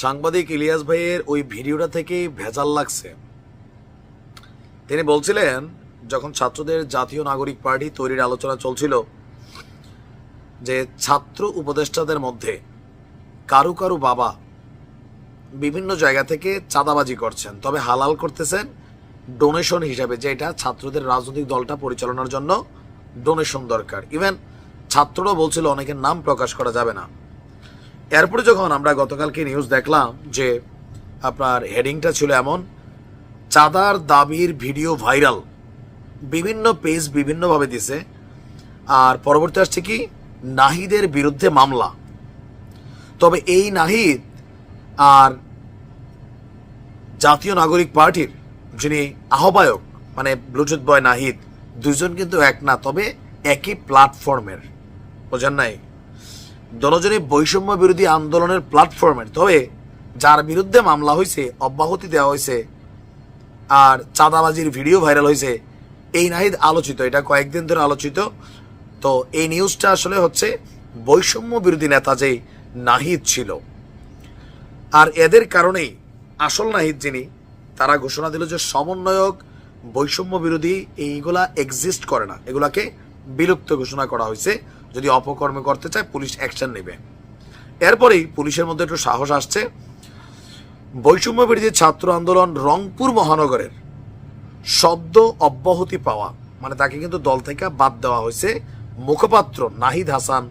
সাংবাদিক ইলিয়াস ভাইয়ের ওই ভিডিওটা থেকেই ভেজাল লাগছে। তিনি বলছিলেন, যখন ছাত্রদের জাতীয় নাগরিক পার্টি তৈরির আলোচনা চলছিল, যে ছাত্র উপদেষ্টাদের মধ্যে কারু কারু বাবা বিভিন্ন জায়গা থেকে চাঁদাবাজি করছেন, তবে হালাল করতেছেন ডোনেশন হিসাবে, যে এটা ছাত্রদের রাজনৈতিক দলটা পরিচালনার জন্য ডোনেশন দরকার। ইভেন ছাত্ররাও বলছিল অনেকের নাম প্রকাশ করা যাবে না। এরপরে যখন আমরা গতকালকে নিউজ দেখলাম যে আপনার হেডিংটা ছিল এমন, চাঁদার দাবির ভিডিও ভাইরাল, বিভিন্ন পেজ বিভিন্নভাবে দিছে, আর পরবর্তী আসছে কি নাহিদের বিরুদ্ধে মামলা। তবে এই নাহিদ আর জাতীয় নাগরিক পার্টির যিনি আহ্বায়ক মানে ব্লুটুথ বয় নাহিদ, দুইজন কিন্তু এক না, তবে একই প্ল্যাটফর্মের, বোঝেন নাই? দনজনই বৈষম্য বিরোধী আন্দোলনের প্ল্যাটফর্মের। তবে যার বিরুদ্ধে মামলা হয়েছে, অব্যাহতি দেওয়া হয়েছে আর চাঁদাবাজির ভিডিও ভাইরাল হয়েছে, এই নাহিদ আলোচিত, এটা কয়েকদিন ধরে আলোচিত। তো এই নিউজটা আসলে হচ্ছে বৈষম্য বিরোধী নেতা যে নাহিদ ছিল, আর এদের কারণেই আসল নাহিদ যিনি, তারা ঘোষণা দিল যে সমন্বয়ক বৈষম্য বিরোধী এইগুলা এক্সিস্ট করে না, এগুলাকে বিলুপ্ত ঘোষণা করা হয়েছে। যদি অপকর্মে করতে চায় পুলিশ অ্যাকশন নেবে। এরপরেই পুলিশের মধ্যে একটু সাহস আসছে। বৈষম্য বিরোধী ছাত্র আন্দোলন রংপুর মহানগরের সদ্য অব্যাহতি পাওয়া, মানে তাকে কিন্তু দল থেকে বাদ দেওয়া হয়েছে, মুখপাত্র নাহিদ হাসান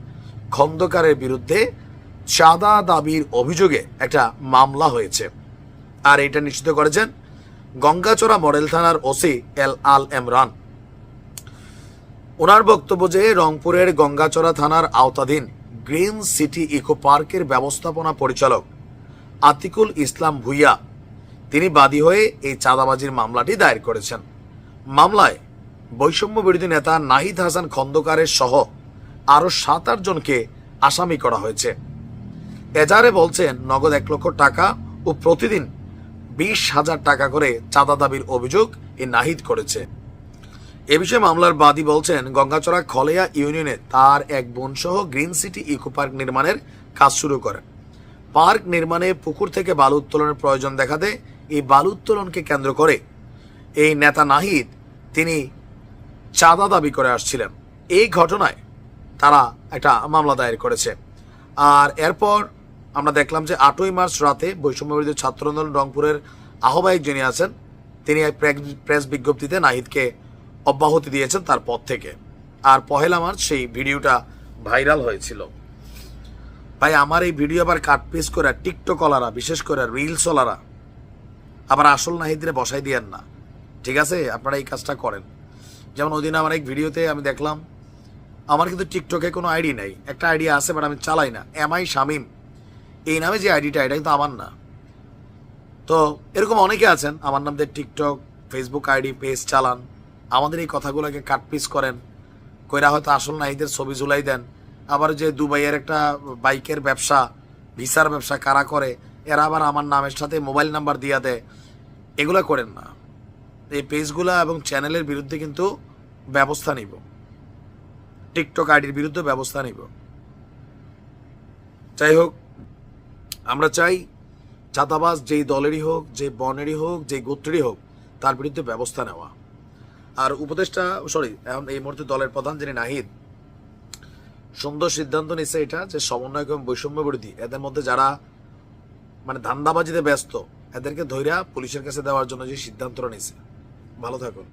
খন্দকারের বিরুদ্ধে চাঁদা দাবির অভিযোগে একটা মামলা হয়েছে। আর এটা নিশ্চিত করেছেন গঙ্গাচড়া মডেল থানার ওসি আল এমরান। ওনার বক্তব্য যে রংপুরের গঙ্গাচড়া থানার আওতাধীন গ্রিন সিটি ইকো পার্কের ব্যবস্থাপনা পরিচালক আতিকুল ইসলাম ভুইয়া, তিনি বাদী হয়ে এই চাঁদাবাজির মামলাটি দায়ের করেছেন। মামলায় বৈষম্য বিরোধী নেতা নাহিদ হাসান খন্দকারের সহ আরো 7-8 জনকে আসামি করা হয়েছে। এজাহারে বলছেন নগদ 1 লক্ষ টাকা ও প্রতিদিন 20,000 টাকা করে চাঁদা দাবির অভিযোগ এই নাহিদ করেছে। এ বিষয়ে মামলার বাদী বলছেন, গঙ্গাচড়া খলেয়া ইউনিয়নে তার এক বোন সহ গ্রিন সিটি ইকো পার্ক নির্মাণের কাজ শুরু করেন। পার্ক নির্মাণে পুকুর থেকে বালু উত্তোলনের প্রয়োজন দেখাতে এই বালু উত্তোলনকে কেন্দ্র করে এই নেতা নাহিদ তিনি চাঁদা দাবি করে আসছিলেন। এই ঘটনায় তারা একটা মামলা দায়ের করেছে। আর এরপর আমরা দেখলাম যে 8ই মার্চ রাতে বৈষম্য বিরোধী ছাত্র আন্দোলন রংপুরের আহ্বায়ক যিনি আছেন, তিনি প্রেস বিজ্ঞপ্তিতে নাহিদকে অব্যাহতি দিয়েছেন তার পদ থেকে। আর 1 মার্চ সেই ভিডিওটা ভাইরাল হয়েছিল। ভাই, আমার এই ভিডিও আবার কাটপিস করে টিকটকলারা, বিশেষ করে রিলসওয়ালারা আবার আসল নাহিদরে বসাই দিয়েন না, ঠিক আছে? আপনারা এই কাজটা করেন। যেমন ওই দিন আমার এক ভিডিওতে আমি দেখলাম, আমার কিন্তু টিকটকে কোনো আইডি নেই, একটা আইডি আছে বাট আমি চালাই না, এমআই শামিম এই নামে যে আইডিটা, এটা কিন্তু আমার না। তো এরকম অনেকে আছেন আমার নাম দিয়ে টিকটক, ফেসবুক আইডি, পেজ চালান, আমাদের এই কথাগুলোকে কাটপিস করেন, কইরা হয়তো আসল নাহিদের ছবি ঝুলাই দেন। আবার যে দুবাইয়ের একটা বাইকের ব্যবসা, ভিসার ব্যবসা কারা করে, এরা আবার আমার নামের সাথে মোবাইল নাম্বার দিয়া দেয়। এগুলা করেন না। এই পেজগুলা এবং চ্যানেলের বিরুদ্ধে কিন্তু ব্যবস্থা নিব, টিকটক আইডির বিরুদ্ধে ব্যবস্থা নিব। যাই হোক, আমরা চাই চাঁদাবাজ যেই দলেরই হোক, যে বনেরই হোক, যে গোত্রেরই হোক, তার বিরুদ্ধে ব্যবস্থা নেওয়া। আর উপদেষ্টা এখন এই মুহূর্তে দলের প্রধান যিনি নাহিদ, সুন্দর সিদ্ধান্ত নিচ্ছে এটা যে সমন্বয় এবং বৈষম্য বিরোধী এদের মধ্যে যারা মানে ধান্দাবাজিতে ব্যস্ত, এদেরকে ধইরা পুলিশের কাছে দেওয়ার জন্য যে সিদ্ধান্তটা নিচ্ছে। ভালো থাকুন।